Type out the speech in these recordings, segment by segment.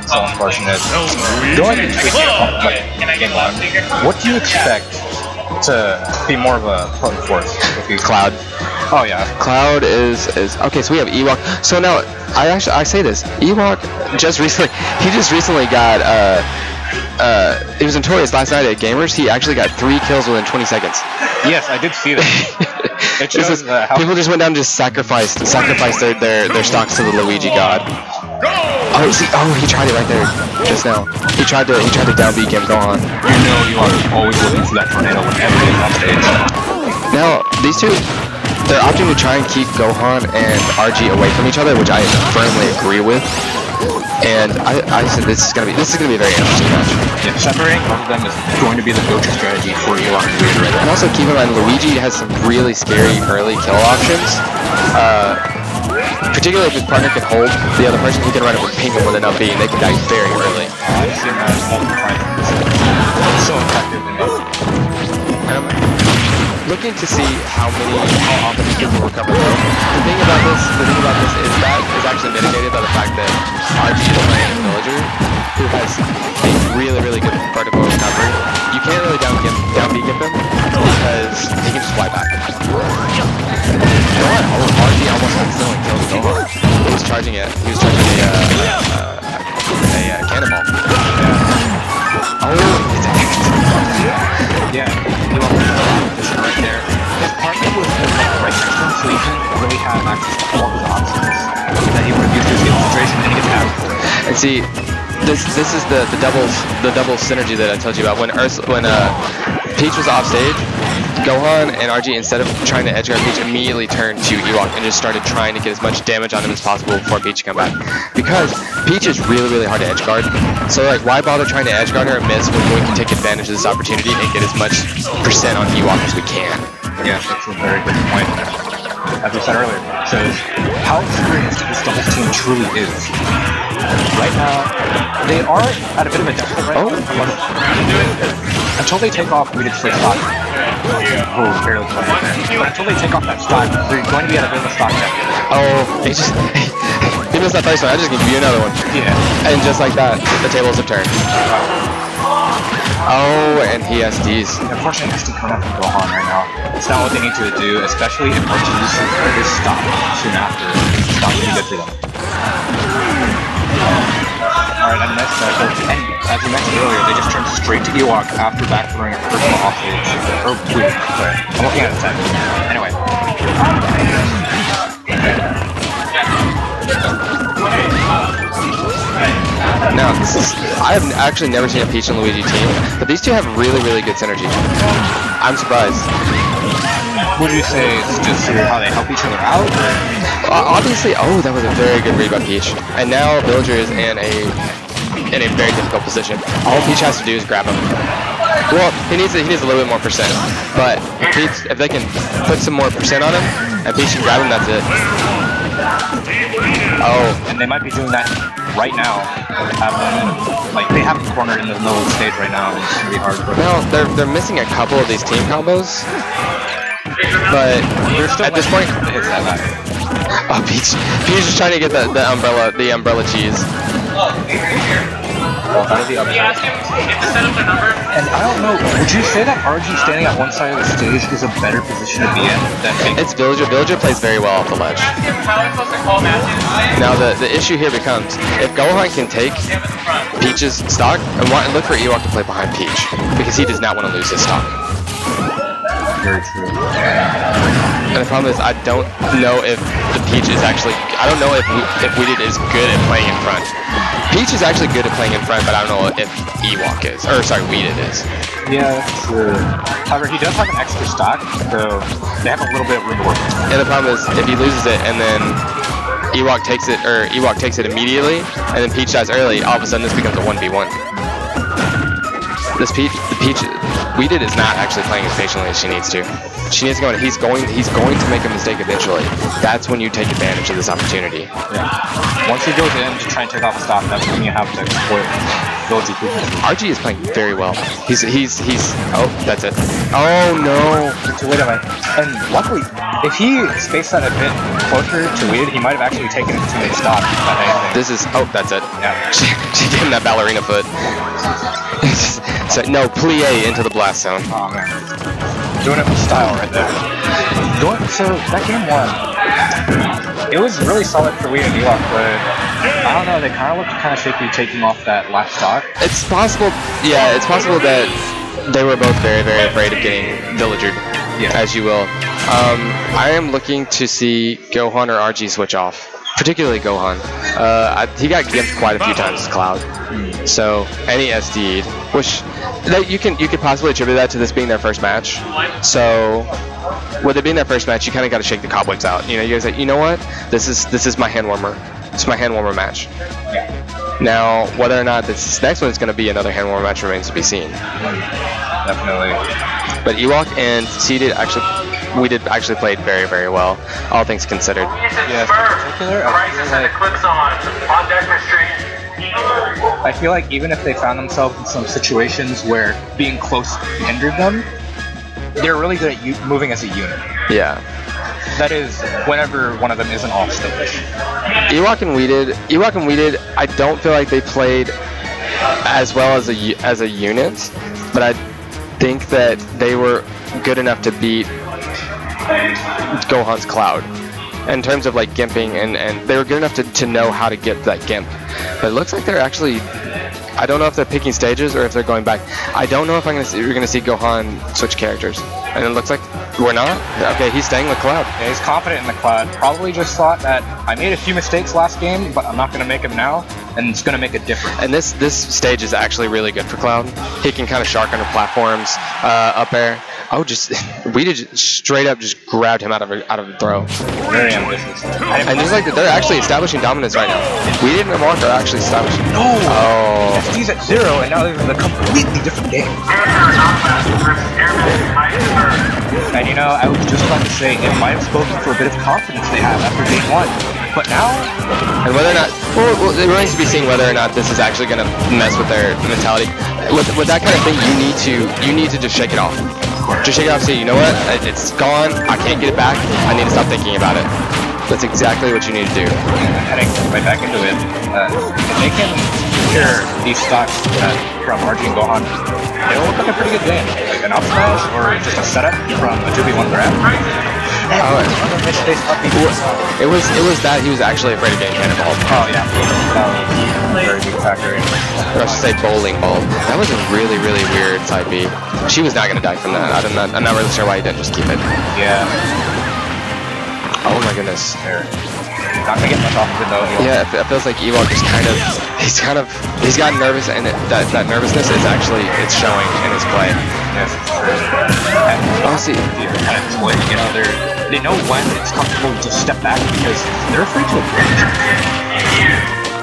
So unfortunate. Going into game one, what do you expect to be more of a potent force with you? Cloud. Oh yeah. Cloud is okay. So we have Ewok. So now I say this. Ewok just recently got it was notorious last night at Gamers. He actually got 3 kills within 20 seconds. Yes, I did see that. It shows how people just went down and just sacrificed their stocks to the Luigi god. Oh, see, he tried it right there just now. He tried to downbeat him. Gohan. You know you are always looking for that tornado whenever he's on stage. Now these two, they're opting to try and keep Gohan and RG away from each other, which I firmly agree with. And I said this is gonna be a very interesting match. Yeah, separating both of them is going to be the go-to strategy for Ewok and Vader. And also keep in mind, Luigi has some really scary early kill options. Particularly if his partner can hold the other person, he can run up and ping him with an up B, and they can die very early. I've seen that multiple times. It's so effective in this. I'm looking to see how often he can recover though. The thing about this is that is actually mitigated by the fact that RG is playing Villager, who has a really good vertical recovery. You can't really down B gimp him because he can just fly back. RG almost instantly killed Gohan. He was charging a cannonball. Oh, it's a yeah, this is right there. His partner was in the right distance, so he didn't really have access to all his options. Then he would have used his infiltration and he gets out for it. And see, this is the double synergy that I told you about. When Peach was off stage, Gohan and RG, instead of trying to edgeguard Peach, immediately turned to Ewok and just started trying to get as much damage on him as possible before Peach can come back. Because Peach is really hard to edgeguard. So like, why bother trying to edgeguard her and miss when we can take advantage of this opportunity and get as much percent on Ewok as we can? Yes, that's a very good point. As I said earlier, it shows how experienced this doubles team truly is. Right now, they are at a bit of a deficit right now. Until they take off weighted free stock. Oh, barely close there. But until they take off that stock, they're going to be at a bit of a stock deficit. Oh, he missed that first one. I just gave you another one. Yeah. And just like that, the tables have turned. Oh, and he SDs. Unfortunately, SD coming up from Gohan right now. It's not what they need to do, especially if RG's is stopped soon after. It's not going to be good for them. Alright, and next cycle, and as you mentioned earlier, they just turned straight to Ewok after backfiring a personal offstage. Or wait, sorry. I'm looking at a set. Anyway. Now, I have actually never seen a Peach and Luigi team, but these two have really good synergy. I'm surprised. Would you say it's just how they help each other out? Obviously, that was a very good read by Peach. And now Villager is in a very difficult position. All Peach has to do is grab him. Well, he needs a little bit more percent, but if they can put some more percent on him, and Peach can grab him, that's it. Oh, and they might be doing that right now. They have him cornered in the middle of the stage right now. It's gonna be hard for them. Well, they're missing a couple of these team combos, but at this point, hits that back. Oh, Peach is trying to get the umbrella cheese. Well, out of the other side. And I don't know, would you say that RG standing at one side of the stage is a better position to be in than It's Villager. Villager plays very well off the ledge. Now the issue here becomes, if Gohan can take Peach's stock, and look for Ewok to play behind Peach, because he does not want to lose his stock. Very true. And the problem is, I don't know if the Peach is actually, I don't know if Weeded is good at playing in front. Peach is actually good at playing in front, but I don't know if Ewok is, or sorry, Weeded is. Yeah, that's true. However, he does have an extra stock, so they have a little bit of room to work with. And the problem is, if he loses it and then Ewok takes it immediately, and then Peach dies early, all of a sudden this becomes a 1v1. The Peach, Weeded is not actually playing as patiently as she needs to. She needs to go in. He's going to make a mistake eventually. That's when you take advantage of this opportunity. Yeah. Once he goes in to try and take off a stock, that's when you have to exploit builds you. RG is playing very well. He's oh, that's it. Oh no. Too late on it. And luckily, if he spaced that a bit closer to Weed, he might have actually taken it to mid stock. This is, oh, that's it. Yeah. She gave him that ballerina foot. So, no, plie into the blast zone. Oh man. Doing it with style right there. So that game won. It was really solid for Weed and Ewok, but I don't know, they kind of looked kind of shaky taking off that last stock. It's possible, yeah, it's possible that they were both very, very afraid of getting villagered, as you will. I am looking to see Gohan or RG switch off, particularly Gohan. He got gimped quite a few times as Cloud, so any SD'd, which you could possibly attribute that to this being their first match. So with it being their first match, you kind of got to shake the cobwebs out. You know, you guys like, you know what? This is my hand warmer. It's my hand warmer match. Now, whether or not this next one is going to be another hand warmer match remains to be seen. Definitely. But Ewok and we did actually played very, very well, all things considered. Yeah, in particular, I feel like even if they found themselves in some situations where being close hindered them, they're really good at moving as a unit. Yeah. That is, whenever one of them isn't off stage. Ewok and we did. I don't feel like they played as well as a unit, but I think that they were good enough to beat Gohan's Cloud in terms of like gimping, and they were good enough to know how to get that gimp. But it looks like they're actually, I don't know if they're picking stages or if they're going back. I don't know if you're gonna see Gohan switch characters, and it looks like we're not. Okay, he's staying with Cloud. Yeah, he's confident in the Cloud. Probably just thought that I made a few mistakes last game, but I'm not gonna make them now, and it's gonna make a difference. And this stage is actually really good for Cloud. He can kind of shark under platforms, up air. Oh, we just straight up just grabbed him out of the throw. Very ambitious. And just like they're actually establishing dominance right now. We didn't Ewok are actually establishing. No. Oh. FT's at 0, and now they're in a completely different game. And you know, I was just about to say it might have spoken for a bit of confidence they have after game 1. But now, and whether or not, well, it remains to be seen whether or not this is actually going to mess with their mentality. With that kind of thing, you need to just shake it off. Just shake it off. Say, you know what? It's gone. I can't get it back. I need to stop thinking about it. That's exactly what you need to do. Heading right back into it. If they can secure these stocks from RG and Gohan, it'll look like a pretty good game. Like an up smash or just a setup from a 2v1 grab. It was that he was actually afraid of getting cannonballed. Oh yeah, that was a very big factor. Or I should say bowling ball. That was a really, really weird side B. She was not gonna die from that. I'm not really sure why he didn't just keep it. Yeah. Oh my goodness. Not gonna get much off of it though. Yeah, it feels like Ewok is he's gotten nervous, and that nervousness is actually showing in his play. Yes. Oh, see. Kind of exploiting, you know, they know when it's comfortable to step back because they're afraid to approach.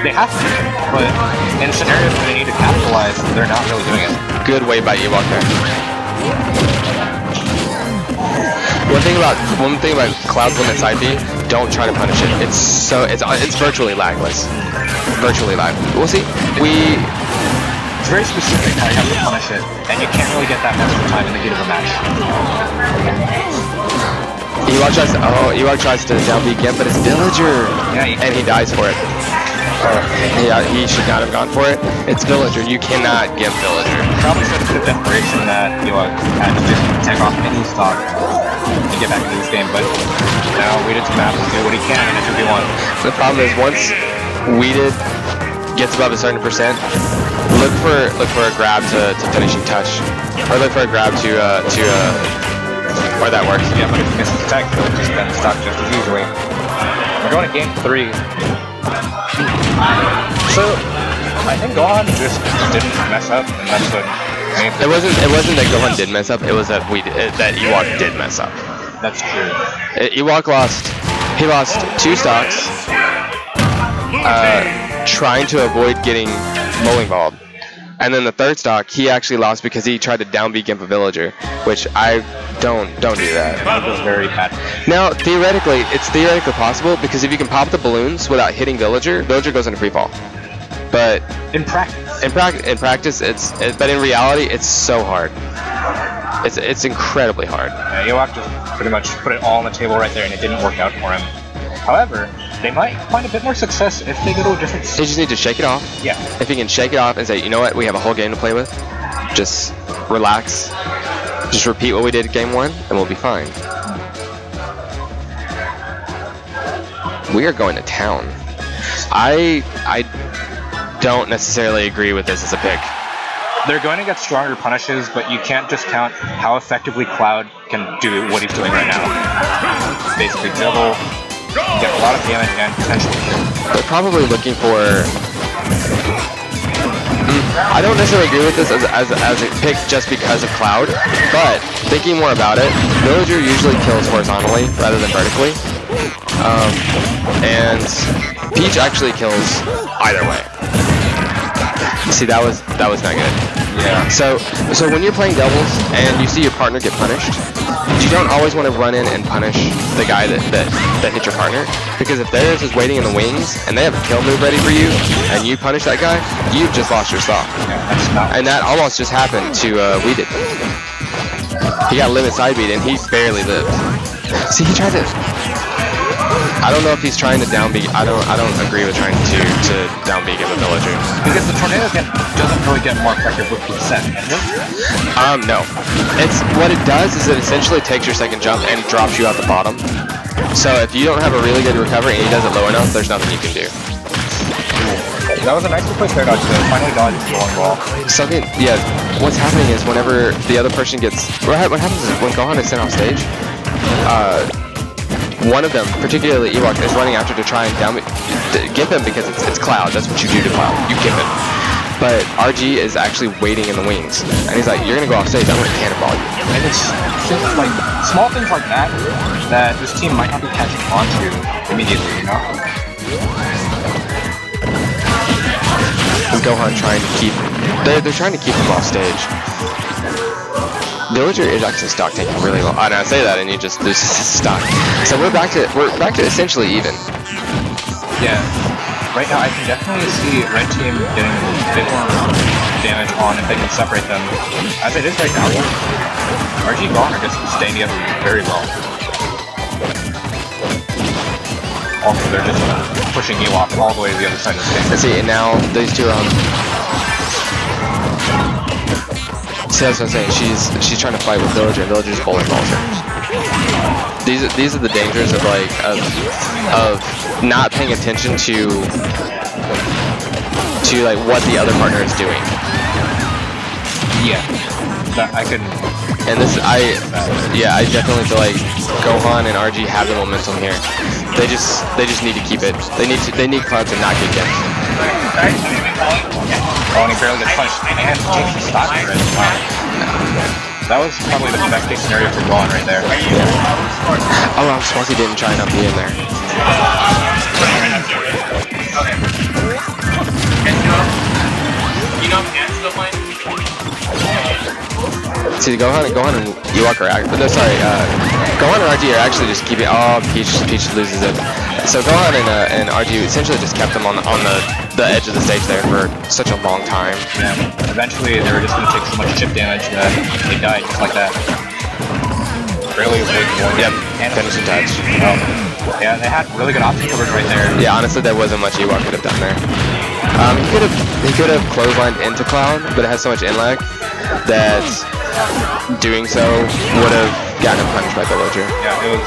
They have to, but in scenarios where they need to capitalize, they're not really doing it. Good way by Ewok there. One thing about Cloud's limit side B, don't try to punish it. It's virtually lagless. Virtually lag. We'll see. It's very specific how you have to punish it, and you can't really get that much time in the heat of a match. Ewok tries to down B Gimp, but it's Villager! Yeah, and he dies for it. Yeah, he should not have gone for it. It's Villager. You cannot Gimp Villager. Probably should have been a desperation that Ewok had to just take off any stock and get back into this game, but now Weeded to map and do what he can in a 2v1. The problem is once Weeded gets above a certain percent, look for a grab to finishing touch, or look for a grab to where that works. Yeah, but if he misses attack, he'll just spend stock just as easily. We're going to game 3. So I think Gohan just didn't mess up, and that's what made it wasn't that Gohan did mess up. It was that that Ewok did mess up. That's true. Ewok lost 2 stocks trying to avoid getting bowling balled. And then the third stock, he actually lost because he tried to down B Gimp a villager, which I don't do that. That was very bad. Now, theoretically, it's theoretically possible because if you can pop the balloons without hitting villager goes into free fall. But In practice. in practice, but in reality, it's so hard. It's incredibly hard. Yeah, Ewok just pretty much put it all on the table right there, and it didn't work out for him. However, they might find a bit more success if they go to a different. You just need to shake it off. Yeah. If you can shake it off and say, you know what, we have a whole game to play with. Just relax. Just repeat what we did at game 1, and we'll be fine. We are going to town. I don't necessarily agree with this as a pick. They're going to get stronger punishes, but you can't discount how effectively Cloud can do what he's doing right now. Basically double, get a lot of damage and potentially kill. They're probably looking for... I don't necessarily agree with this as a pick just because of Cloud, but thinking more about it, Villager usually kills horizontally rather than vertically. And Peach actually kills either way. See, that was not good. Yeah. So when you're playing doubles and you see your partner get punished, you don't always want to run in and punish the guy that hit your partner, because if theirs is waiting in the wings and they have a kill move ready for you and you punish that guy, you've just lost your stock. Yeah, And that almost just happened to Weeded. He got limit side beat and he barely lived. See, he tried to. I don't know if he's trying to down B. I don't agree with trying to down B Gimp a villager. because the tornado doesn't really get more effective with percent, does it? No. It's what it does is it essentially takes your second jump and drops you out the bottom. So if you don't have a really good recovery and he does it low enough, there's nothing you can do. That was a nice replace there, dodge. Finally dodged the long ball. Something, yeah. What's happening is whenever the other person gets, what happens is when Gohan is sent off stage, one of them, particularly Ewok, is running after to try and gimp him because it's Cloud. That's what you do to Cloud. You gimp him. But RG is actually waiting in the wings, and he's like, "You're gonna go off stage. I'm gonna cannonball you." And it's just like small things like that that this team might not be catching on to immediately, you know? And Gohan trying to keep, they're trying to keep him off stage. Villager is actually stock taking really well. And I say that, and you just lose stock. So we're back to essentially even. Yeah. Right now, I can definitely see Red Team getting a bit more damage on if they can separate them. As it is right now, RG and Gohan are just staying together very well. Also, they're just pushing Ewok all the way to the other side of the stage. Let's see, and now these two are on. See, that's what I'm saying. She's trying to fight with Villager, and Villager's bowling balls her. These are the dangers of of not paying attention to like what the other partner is doing. Yeah, that I could. And I definitely feel like Gohan and RG have the momentum here. They just need to keep it. They need Cloud to not get gimped. Oh, and he barely gets punched. And he takes the stock right. Wow. That was probably the best case scenario for Gohan right there. Oh, I'm surprised he didn't try and not be in there. See, Gohan and Ewok are Gohan and RG are actually just keeping. Oh, Peach loses it. So Gohan and RG essentially just kept them on the edge of the stage there for such a long time. Yeah. Eventually, they were just going to take so much chip damage that they died just like that. Barely avoid one. Yep. Finishing touch. Yeah, they had really good option coverage right there. Yeah, honestly, there wasn't much Ewok could have done there. He could have clotheslined into Cloud, but it has so much in lag that doing so would have gotten him punished by Villager. Yeah, it was